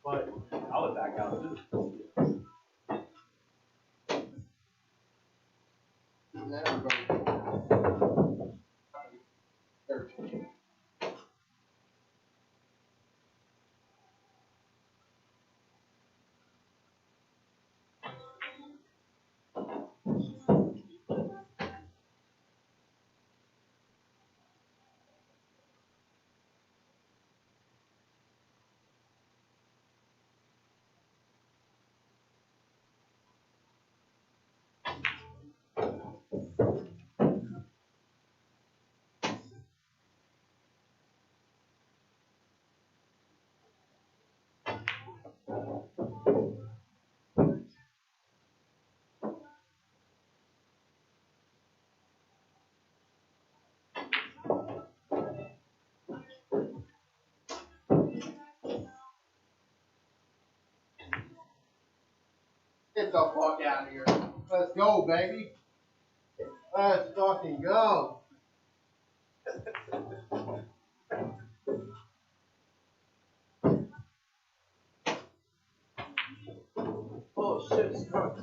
But I would back out too. Get the fuck out of here. Let's go, baby. Let's fucking go. Oh shit, it's drunk.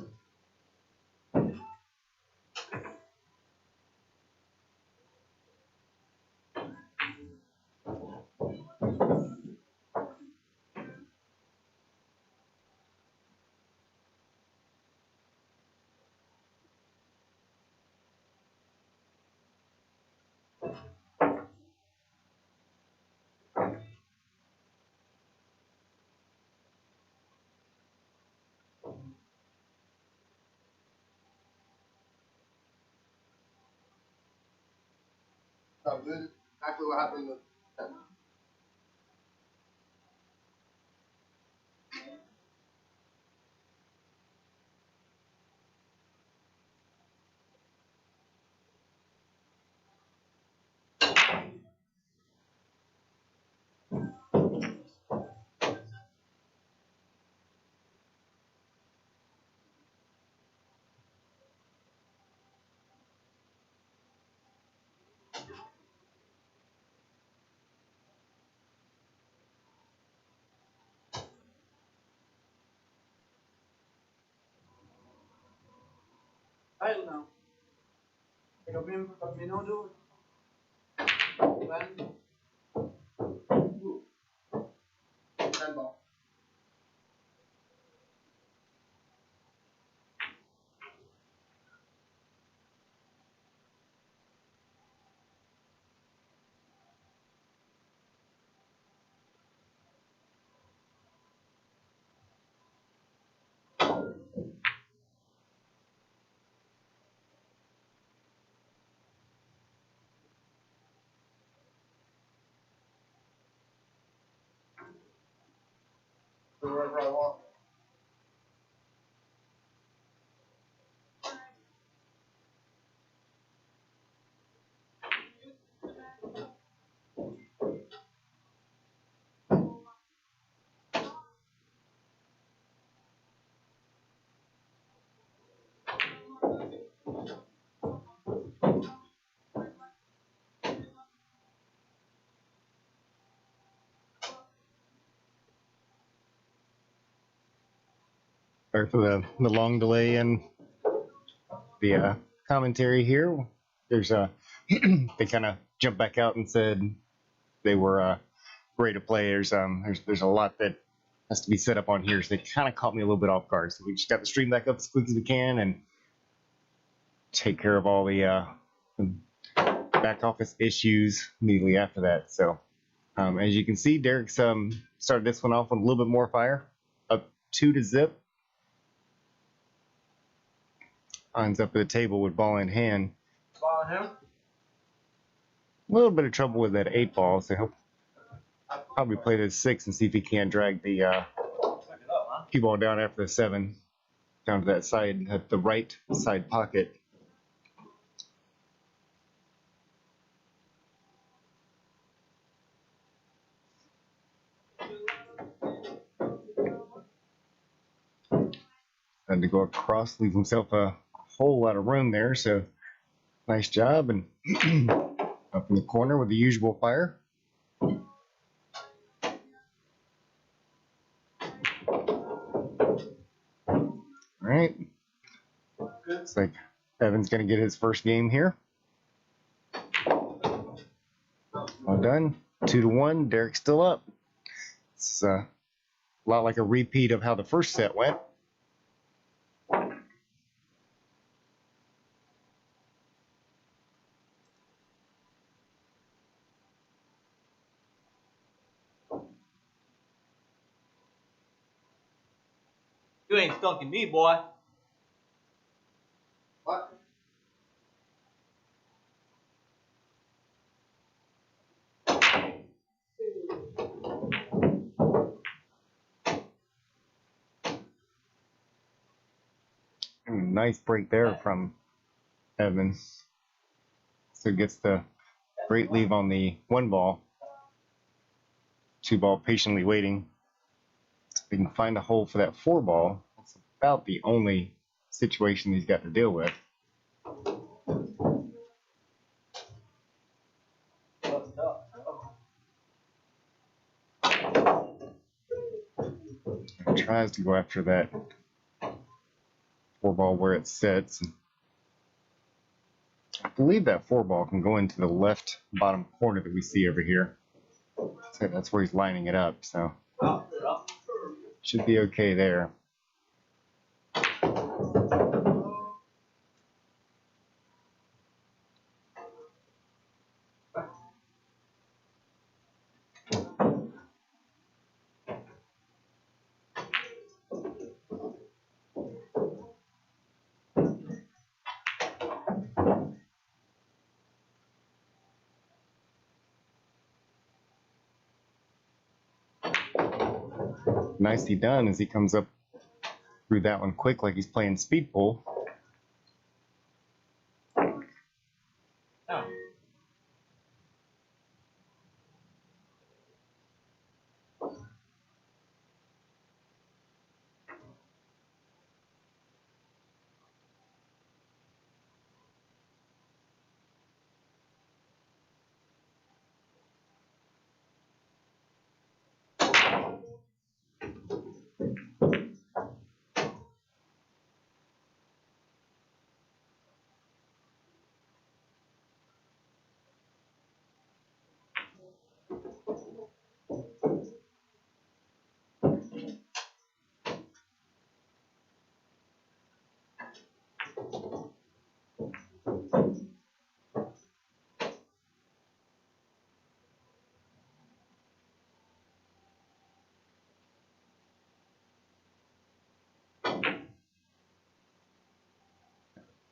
So this is exactly what happened with I don't know. Pero minuto. handball. Do whatever I want. Sorry for the long delay in the commentary here. There's they kind of jumped back out and said they were ready to play. There's a lot that has to be set up on here, so they kind of caught me a little bit off guard. So we just got the stream back up as quick as we can and take care of all the back office issues immediately after that. So as you can see, Derek's started this one off with a little bit more fire, up 2-0. Ends up at the table with ball in hand. Ball him. A little bit of trouble with that 8 ball, so he'll probably play the 6 and see if he can't drag the cue ball down after the 7 down to that side, at the right side pocket. Had to go across, leave himself a whole lot of room there. So nice job. And up in the corner with the usual fire. All right. Looks like Evan's going to get his first game here. Well done. 2-1. Derek's still up. It's a lot like a repeat of how the first set went. You ain't stunking me, boy. What? Nice break there from Evan. So gets the great leave on the 1 ball. 2 ball patiently waiting. If he can find a hole for that 4 ball, that's about the only situation he's got to deal with. And tries to go after that 4 ball where it sits. I believe that 4 ball can go into the left bottom corner that we see over here. So that's where he's lining it up, so should be okay there. Nicely done as he comes up through that one quick like he's playing speed pool. Oh.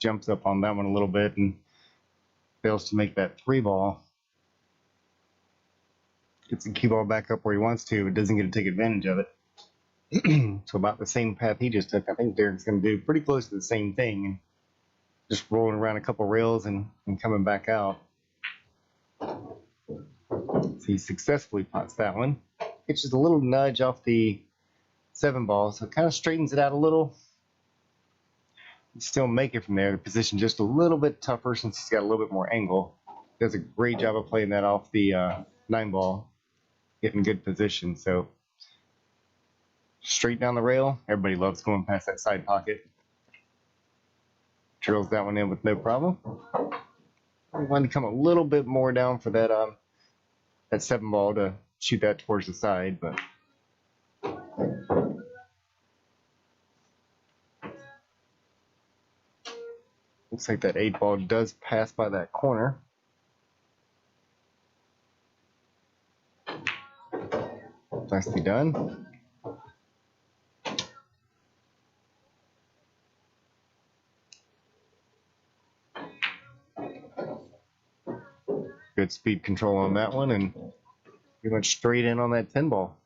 Jumps up on that one a little bit and fails to make that 3 ball. Gets the cue ball back up where he wants to, but doesn't get to take advantage of it. So about the same path he just took, I think Derek's going to do pretty close to the same thing. And just rolling around a couple rails and coming back out. So he successfully pots that one. Gets just a little nudge off the 7 ball, so it kind of straightens it out a little. Still make it from there. The position just a little bit tougher since he's got a little bit more angle. Does a great job of playing that off the 9 ball, getting good position. So straight down the rail. Everybody loves going past that side pocket. Drills that one in with no problem. We want to come a little bit more down for that that 7 ball to shoot that towards the side, but looks like that 8 ball does pass by that corner. Nicely done. Good speed control on that one, and pretty much straight in on that 10 ball.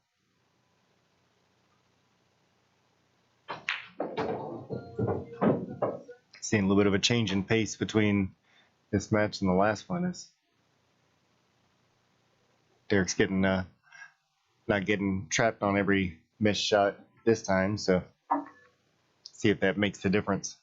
Seeing a little bit of a change in pace between this match and the last one as Derek's getting not getting trapped on every missed shot this time, so See if that makes a difference.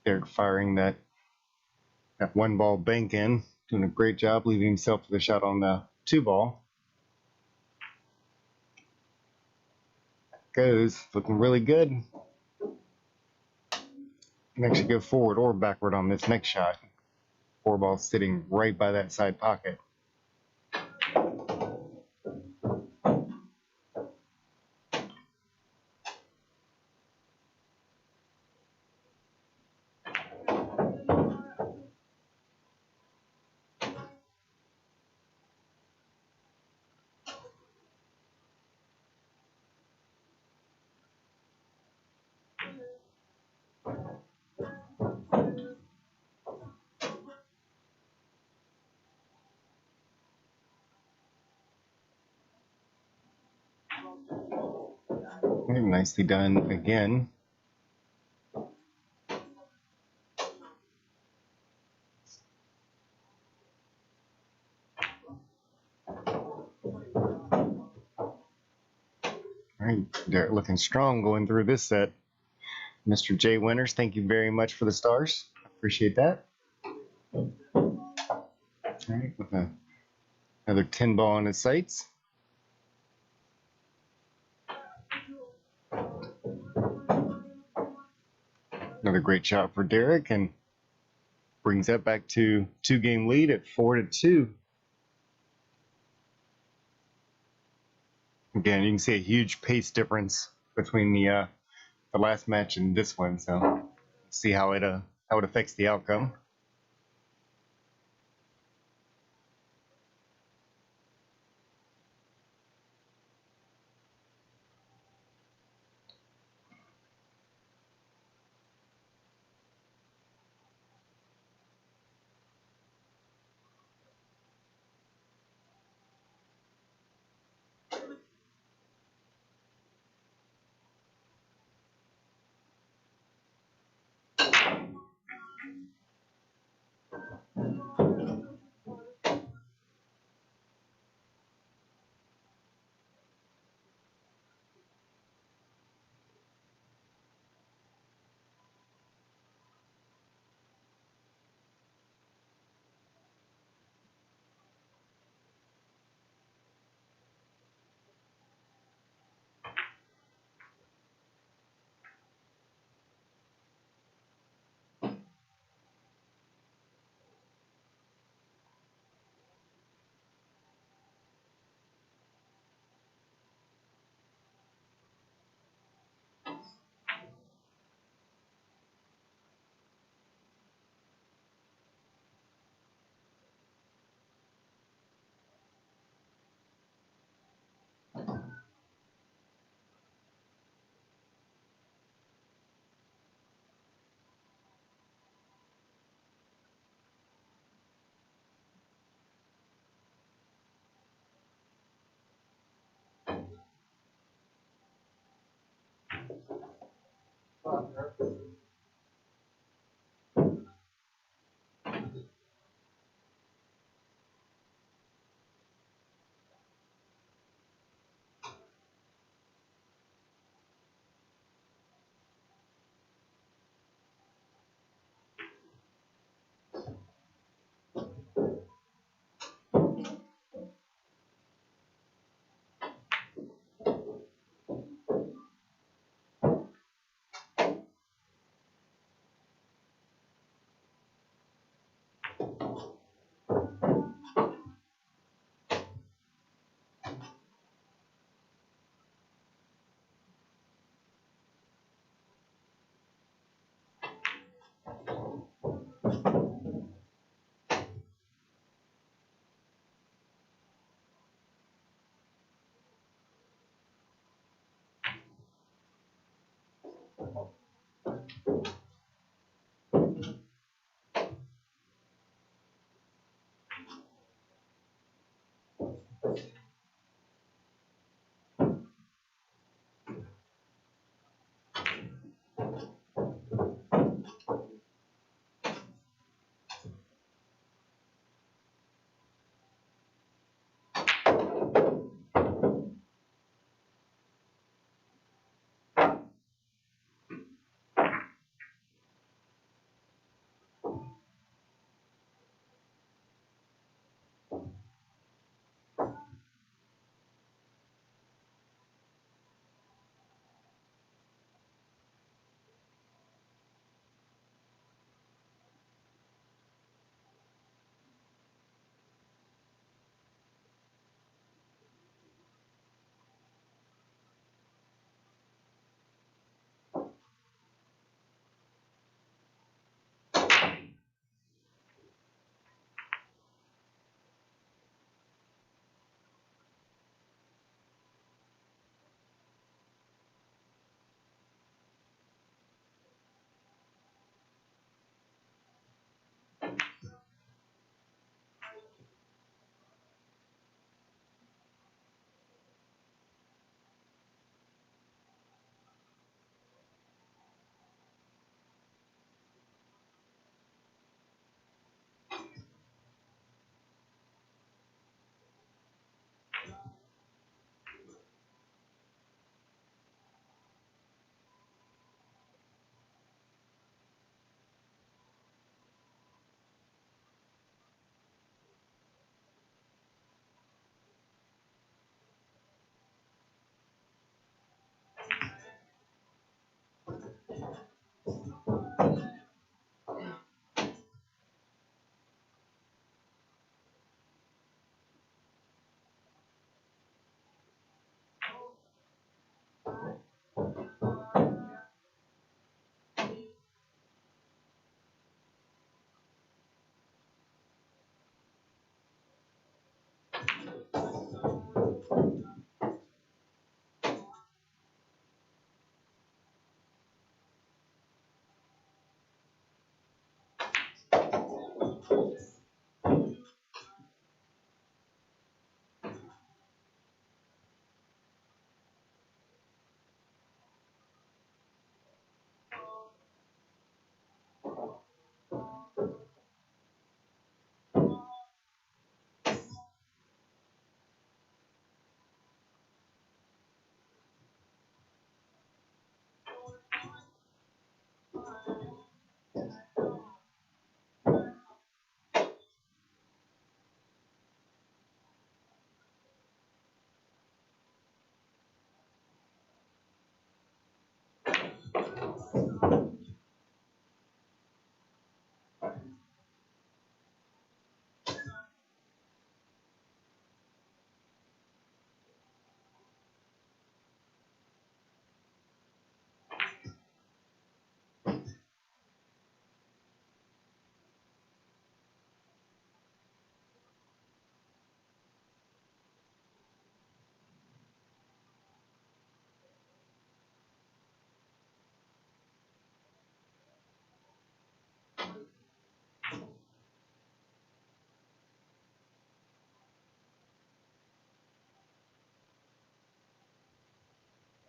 Derek firing that one ball bank in, doing a great job, leaving himself with a shot on the 2-ball. Goes, looking really good. Can actually go forward or backward on this next shot. 4-ball sitting right by that side pocket. Nicely done again. All right, Derek looking strong going through this set. Mr. J. Winters, thank you very much for the stars. Appreciate that. All right, with another 10-ball on his sights. Another great shot for Derek, and brings that back to 2-game lead at 4-2. Again, you can see a huge pace difference between the last match and this one, so see how it affects the outcome.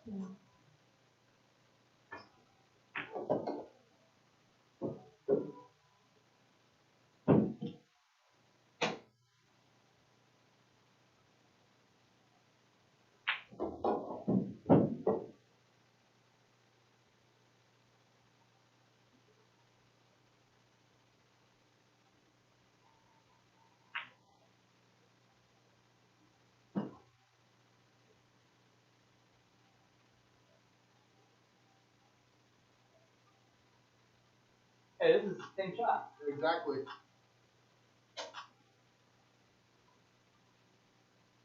Hey, this is the same shot. Exactly.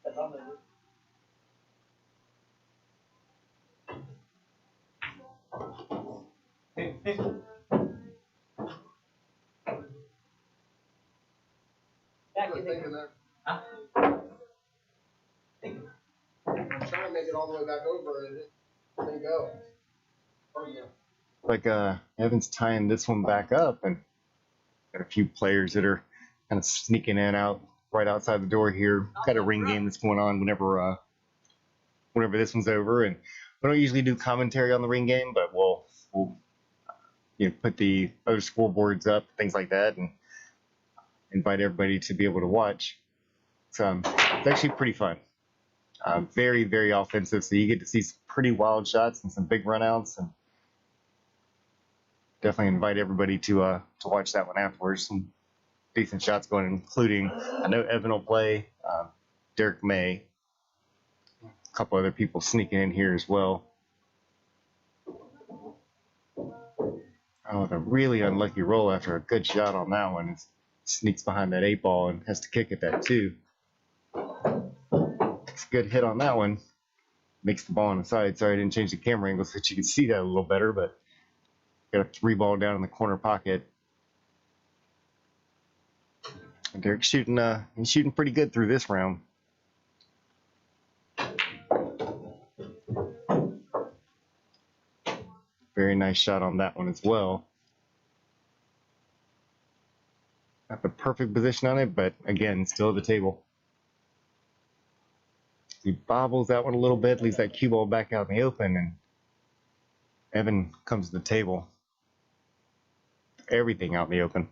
That's on there. Good thinking there. Huh? I'm trying to make it all the way back over and it didn't go. Oh yeah. Like Evan's tying this one back up, and got a few players that are kind of sneaking in and out right outside the door here. Got a ring game that's going on whenever this one's over, and we don't usually do commentary on the ring game, but we'll put the other scoreboards up, things like that, and invite everybody to be able to watch. So it's actually pretty fun. Very, very offensive, so you get to see some pretty wild shots and some big runouts, and definitely invite everybody to watch that one afterwards. Some decent shots going, including I know Evan will play, Derek May, a couple other people sneaking in here as well. Oh, the really unlucky roll after a good shot on that one. It sneaks behind that 8-ball and has to kick at that too. It's a good hit on that one. Makes the ball on the side. Sorry I didn't change the camera angle so that you could see that a little better, but got a 3-ball down in the corner pocket. And Derek's shooting he's shooting pretty good through this round. Very nice shot on that one as well. Not the perfect position on it, but again, still at the table. He bobbles that one a little bit, leaves that cue ball back out in the open, and Evan comes to the table. Everything out in the open.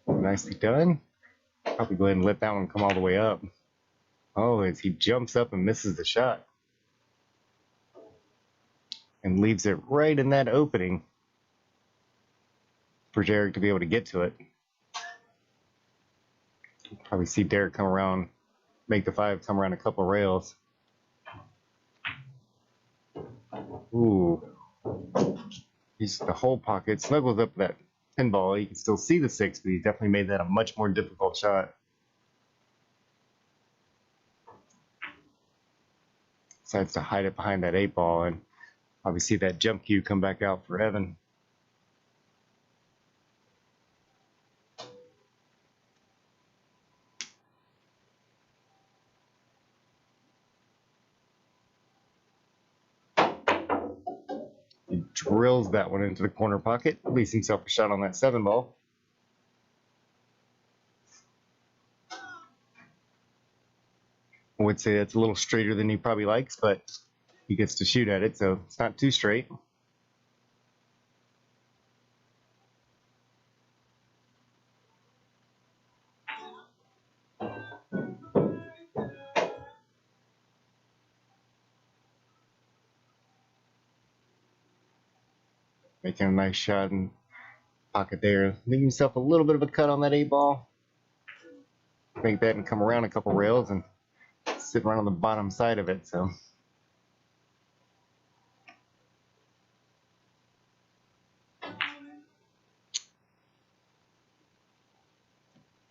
Nicely done. Probably go ahead and let that one come all the way up. Oh, as he jumps up and misses the shot. And leaves it right in that opening for Derek to be able to get to it. Probably see Derek come around, make the 5 come around a couple of rails. Ooh. He's the whole pocket, snuggles up that pinball. You can still see the 6, but he definitely made that a much more difficult shot. Decides to hide it behind that 8-ball, and probably see that jump cue come back out for Evan. He drills that one into the corner pocket, leaves himself a shot on that 7-ball. I would say that's a little straighter than he probably likes, but he gets to shoot at it, so it's not too straight. Making a nice shot in pocket there. Leave himself a little bit of a cut on that 8-ball. Make that and come around a couple rails and sit right on the bottom side of it. So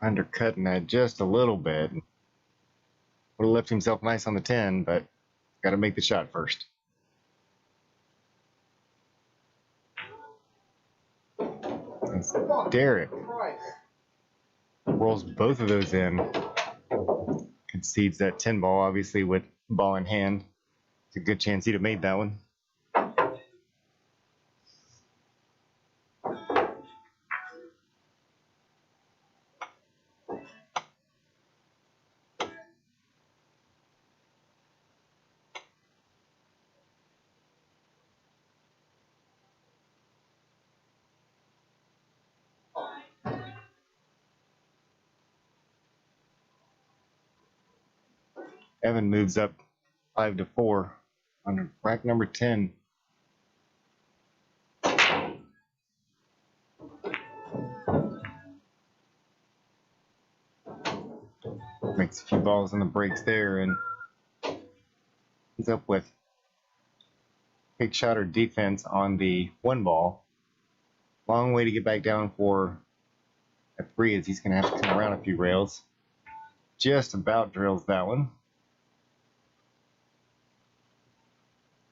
undercutting that just a little bit. Would have left himself nice on the 10, but got to make the shot first. It's Derek rolls both of those in. Concedes that 10-ball, obviously, with ball in hand. It's a good chance he'd have made that one. Evan moves up 5-4 on rack number 10. Makes a few balls in the breaks there, and he's up with big shot or defense on the 1 ball. Long way to get back down for a 3, as he's going to have to come around a few rails. Just about drills that one.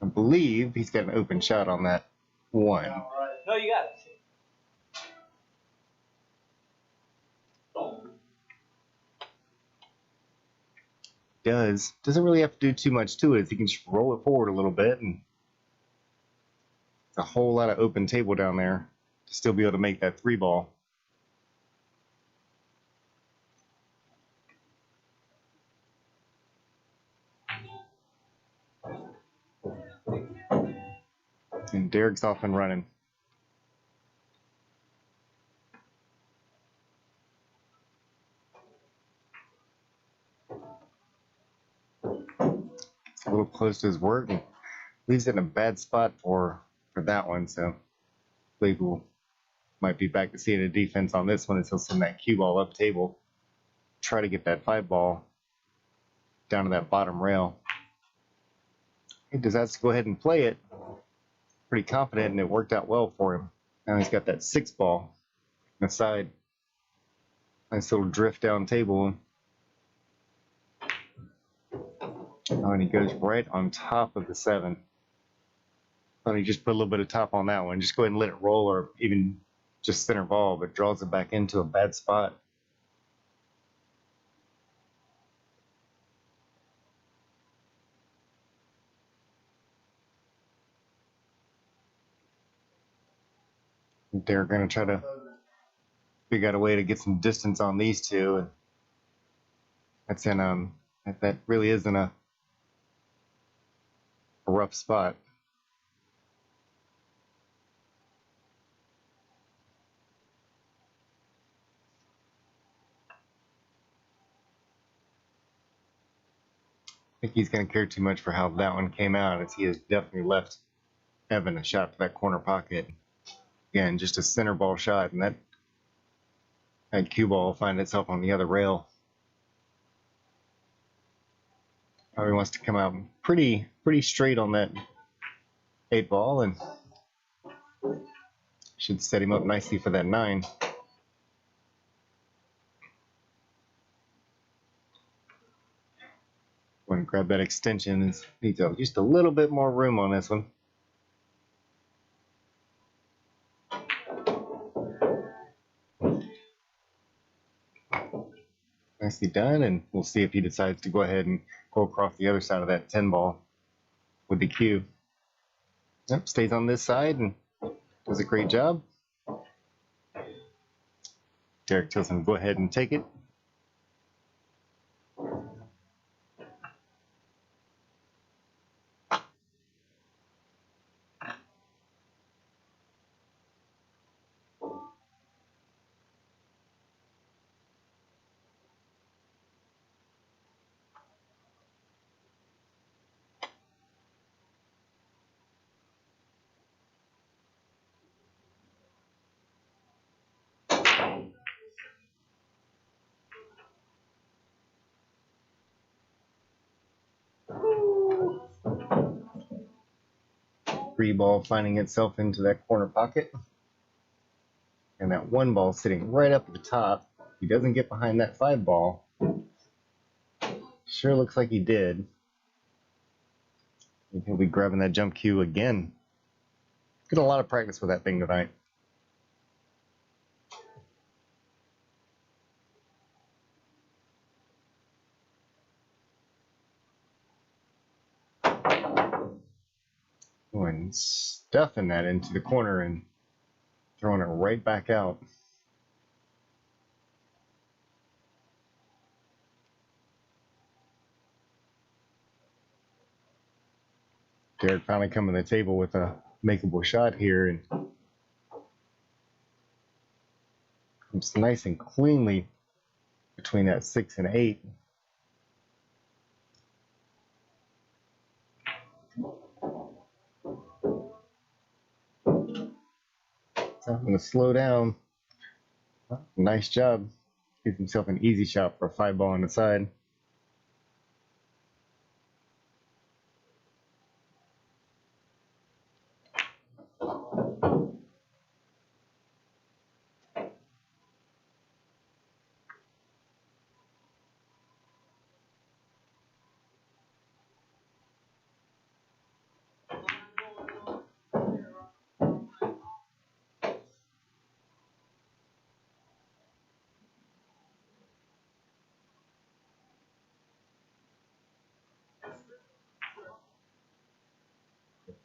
I believe he's got an open shot on that 1. All right. No, you got it. Doesn't really have to do too much to it. He can just roll it forward a little bit, and it's a whole lot of open table down there to still be able to make that 3 ball. And Derek's off and running. It's a little close to his work and leaves it in a bad spot for that one. So I believe we'll might be back to seeing a defense on this one as he'll send that cue ball up table. Try to get that 5 ball down to that bottom rail. He decides to go ahead and play it. Pretty confident, and it worked out well for him. Now he's got that 6 ball on the side. Nice little drift down table. Oh, and he goes right on top of the 7. Oh, he just put a little bit of top on that one. Just go ahead and let it roll, or even just center ball, but draws it back into a bad spot. They're going to try to figure out a way to get some distance on these two, and that's in that really isn't a rough spot. I think he's going to care too much for how that one came out, as he has definitely left Evan a shot for that corner pocket. Again, just a center ball shot, and that cue ball will find itself on the other rail. Probably wants to come out pretty straight on that 8 ball, and should set him up nicely for that 9. Want to grab that extension. Needs just a little bit more room on this one. Nicely done, and we'll see if he decides to go ahead and go across the other side of that 10 ball with the cue. Yep, stays on this side and does a great job. Derek tells him to go ahead and take it. Three ball finding itself into that corner pocket. And that 1 ball sitting right up at the top. He doesn't get behind that 5 ball. Sure looks like he did. And he'll be grabbing that jump cue again. Get a lot of practice with that thing tonight. Oh, and stuffing that into the corner and throwing it right back out. Derek finally coming to the table with a makeable shot here, and comes nice and cleanly between that 6 and 8. So I'm going to slow down. Nice job. Gives himself an easy shot for a 5-ball on the side.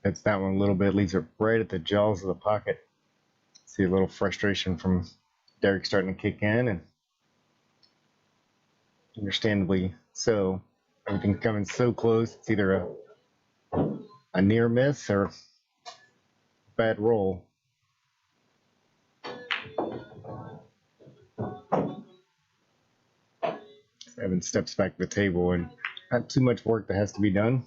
Hits that one a little bit, leaves it right at the jaws of the pocket. See a little frustration from Derek starting to kick in, and understandably so. Everything's coming so close. It's either a near miss or a bad roll. Evan steps back to the table, and not too much work that has to be done.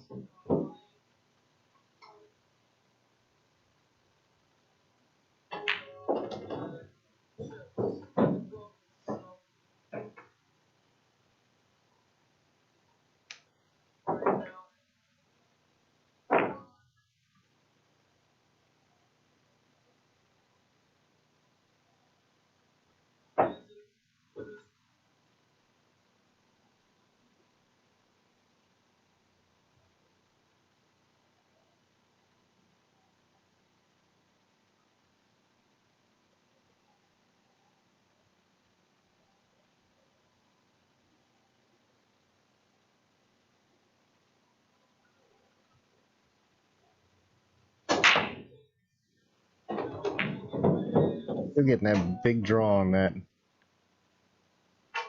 Still getting that big draw on that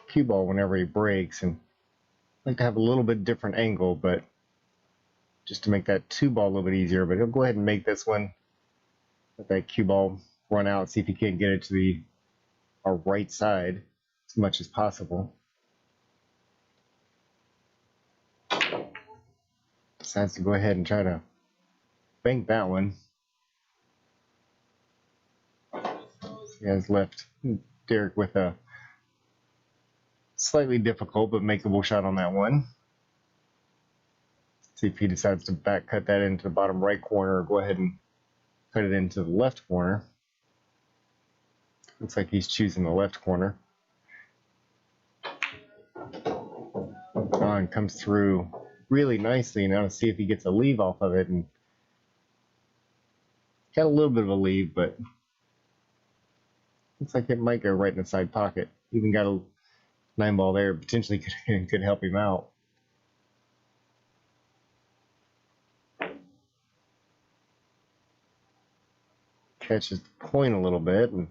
cue ball whenever he breaks, and I like to have a little bit different angle, but just to make that 2-ball a little bit easier. But he'll go ahead and make this one. Let that cue ball run out, see if he can't get it to our right side as much as possible. Decides to go ahead and try to bank that one. He has left Derek with a slightly difficult but makeable shot on that one. See if he decides to back cut that into the bottom right corner or go ahead and cut it into the left corner. Looks like he's choosing the left corner. On comes through really nicely. Now to see if he gets a leave off of it, and got a little bit of a leave, but looks like it might go right in the side pocket. Even got a 9-ball there, potentially could help him out. Catches the point a little bit, and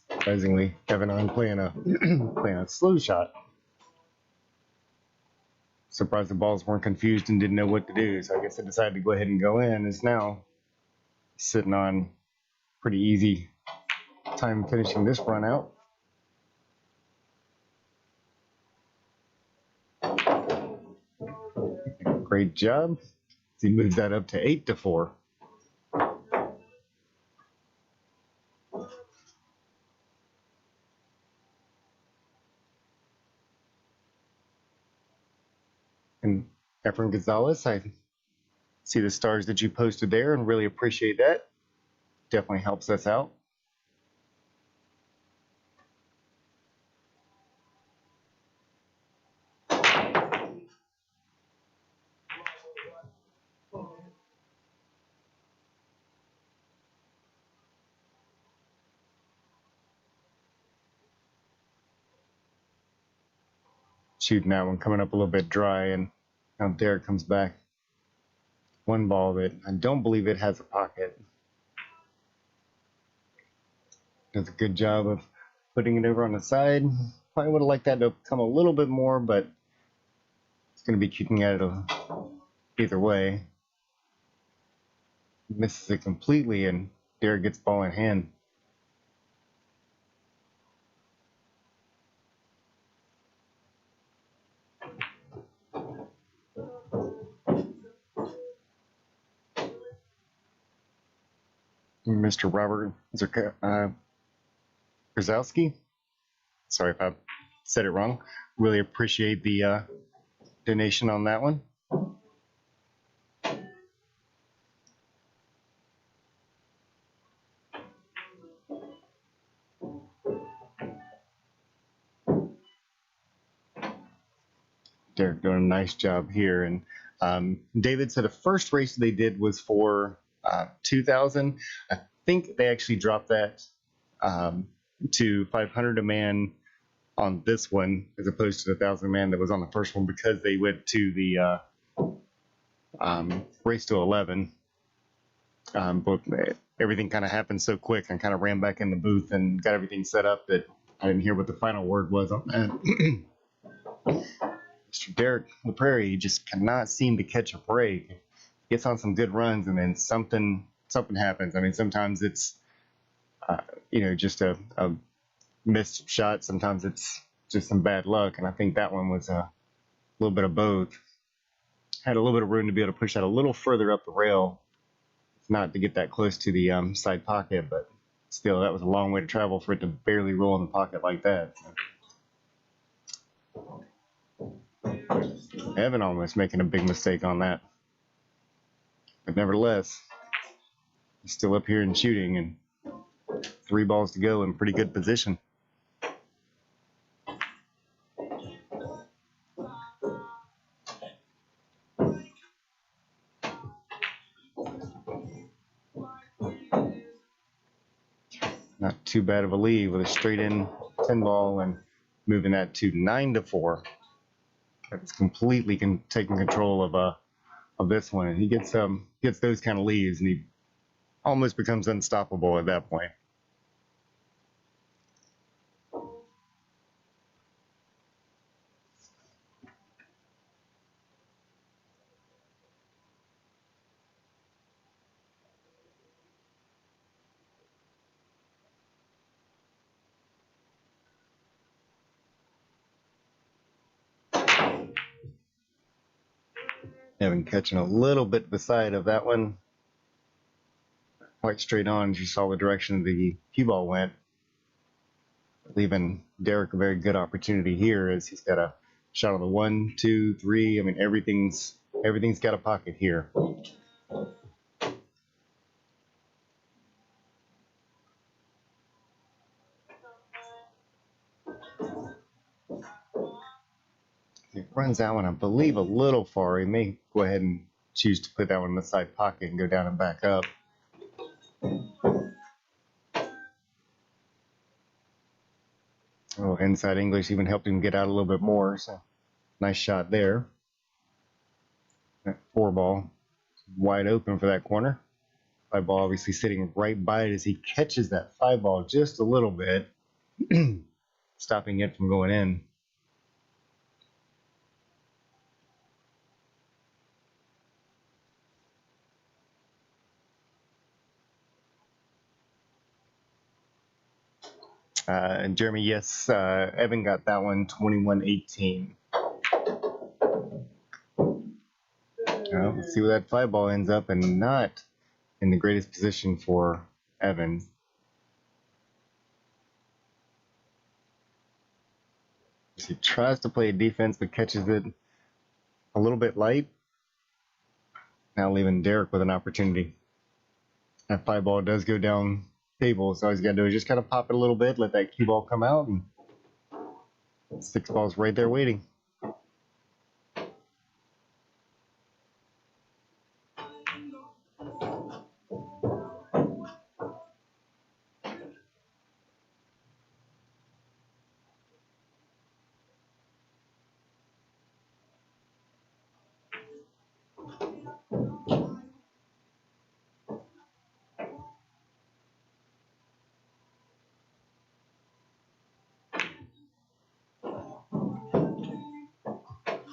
surprisingly, Kevin on playing a slow shot. Surprised the balls weren't confused and didn't know what to do, so I guess I decided to go ahead and go in. Is now sitting on pretty easy time finishing this run out. Great job. He moves that up to 8-4. And Efren Gonzalez, I see the stars that you posted there and really appreciate that. Definitely helps us out. Shooting that one coming up a little bit dry, and now Derek comes back. one ball that I don't believe it has a pocket. Does a good job of putting it over on the side. Probably would have liked that to come a little bit more, but it's going to be kicking at it either way. Misses it completely, and Derek gets ball in hand. Mr. Robert Grzowski. Sorry if I said it wrong. Really appreciate the donation on that one. Derek doing a nice job here. And David said the first race they did was for 2,000. I think they actually dropped that to 500 a man on this one as opposed to the 1,000 man that was on the first one because they went to the race to 11. But everything kind of happened so quick. I kind of ran back in the booth and got everything set up that I didn't hear what the final word was on that. Mr. Derek Laprarie, he just cannot seem to catch a break. Gets on some good runs and then something happens. I mean, sometimes it's just a missed shot. Sometimes it's just some bad luck, and I think that one was a little bit of both. Had a little bit of room to be able to push that a little further up the rail, not to get that close to the side pocket, but still, that was a long way to travel for it to barely roll in the pocket like that. So. Evan almost making a big mistake on that. But nevertheless, he's still up here and shooting, and 3 balls to go in pretty good position. Not too bad of a lead with a straight in 10 ball and moving that to 9-4. That's completely taking control of this one, and he gets those kind of leads, and he almost becomes unstoppable at that point. Evan catching a little bit beside of that one. Quite straight on as you saw the direction the cue ball went. Leaving Derek a very good opportunity here as he's got a shot on the 1, 2, 3. I mean, everything's got a pocket here. He runs that one, I believe, a little far. He may go ahead and choose to put that one in the side pocket and go down and back up. Oh, inside English even helped him get out a little bit more. So nice shot there. That 4 ball wide open for that corner. 5 ball obviously sitting right by it as he catches that 5 ball just a little bit, stopping it from going in. And Jeremy, yes, Evan got that one 21-18. Let's see where that 5 ball ends up, and not in the greatest position for Evan. He tries to play defense, but catches it a little bit light. Now leaving Derek with an opportunity. That 5 ball does go down table, so all he's got to do is just kind of pop it a little bit, let that cue ball come out, and 6 balls right there waiting.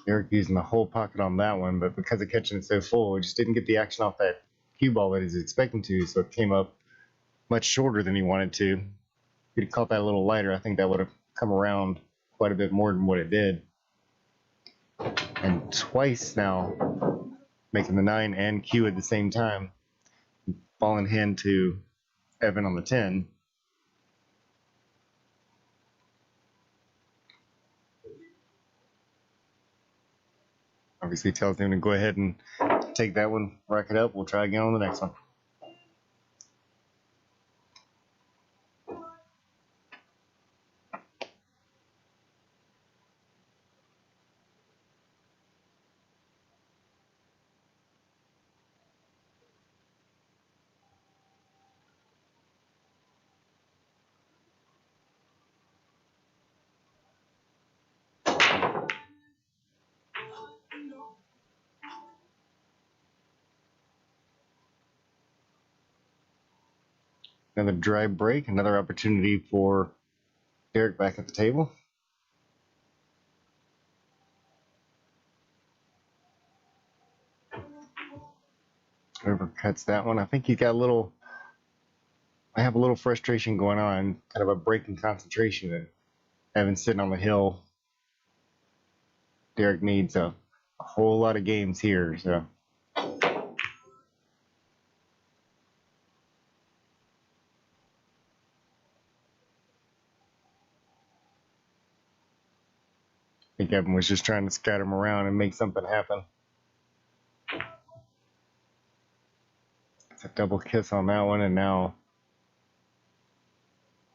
Derek using the whole pocket on that one, but because of catching it so full, it just didn't get the action off that cue ball that he's expecting to, so it came up much shorter than he wanted to. If he'd caught that a little lighter, I think that would have come around quite a bit more than what it did. And twice now, making the 9 and cue at the same time. Ball in hand to Evan on the 10. Obviously tells him to go ahead and take that one, rack it up. We'll try again on the next one. Another dry break, another opportunity for Derek back at the table. Overcuts that one. I think he got a little, I have a little frustration going on, kind of a break in concentration. And Evan sitting on the hill. Derek needs a whole lot of games here, so. I think Evan was just trying to scatter him around and make something happen. It's a double kiss on that one, and now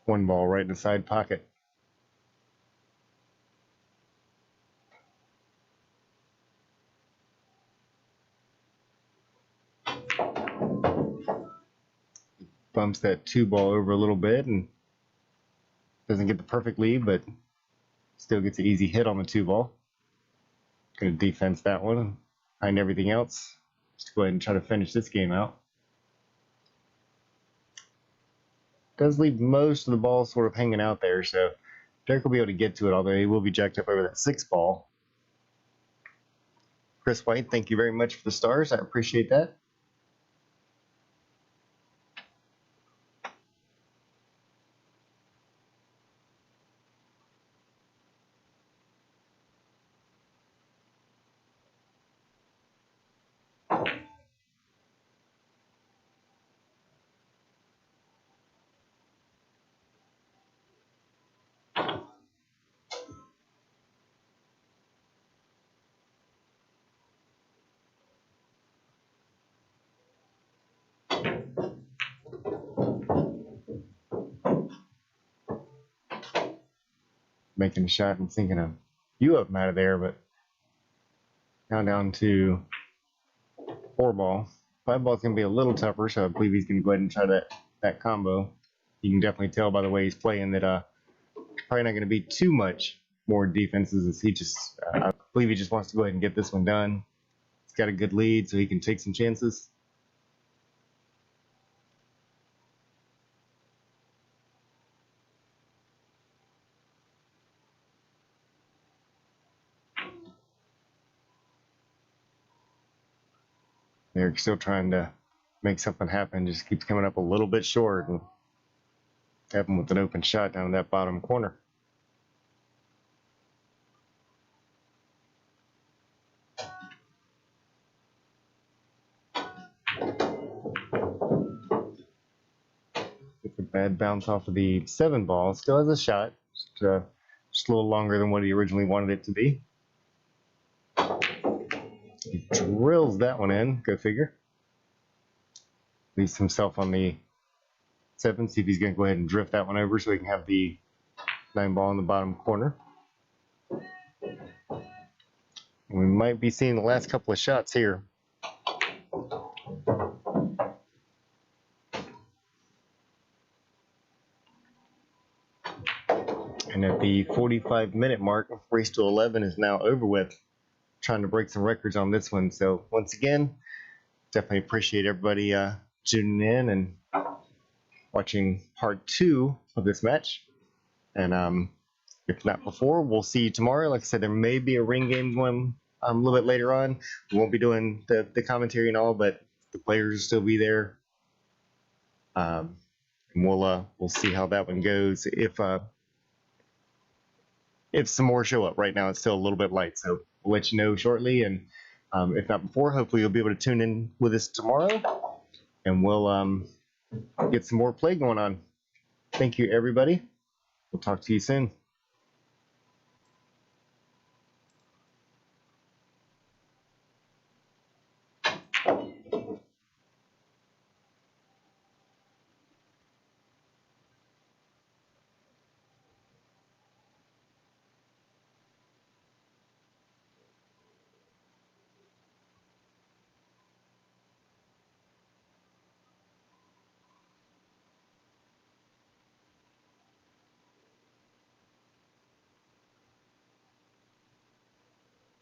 one ball right in the side pocket. Bumps that 2 ball over a little bit and doesn't get the perfect lead, but still gets an easy hit on the 2 ball. Gonna defense that one behind everything else. Just go ahead and try to finish this game out. Does leave most of the ball sort of hanging out there, so Derek will be able to get to it, although he will be jacked up over that 6 ball. Chris White, thank you very much for the stars. I appreciate that. Making a shot and thinking of you up and out of there, but now down to 4 ball. 5 ball is going to be a little tougher, so I believe he's going to go ahead and try that combo. You can definitely tell by the way he's playing that probably not going to be too much more defenses, as he just, I believe he just wants to go ahead and get this one done. He's got a good lead, so he can take some chances. They're still trying to make something happen, just keeps coming up a little bit short, and Evan with an open shot down in that bottom corner. It's a bad bounce off of the 7 ball. Still has a shot, just a little longer than what he originally wanted it to be. He drills that one in, go figure. Leaves himself on the 7, see if he's going to go ahead and drift that one over so he can have the 9 ball in the bottom corner. We might be seeing the last couple of shots here. And at the 45-minute mark, race to 11 is now over with. Trying to break some records on this one. So once again, definitely appreciate everybody tuning in and watching part 2 of this match. And If not before, we'll see you tomorrow. Like I said, there may be a ring game going a little bit later on. We won't be doing the commentary and all, but the players will still be there. And we'll see how that one goes. If some more show up, right now it's still a little bit light, so we'll let you know shortly. And if not before, hopefully you'll be able to tune in with us tomorrow, and we'll get some more play going on. Thank you, everybody. We'll talk to you soon.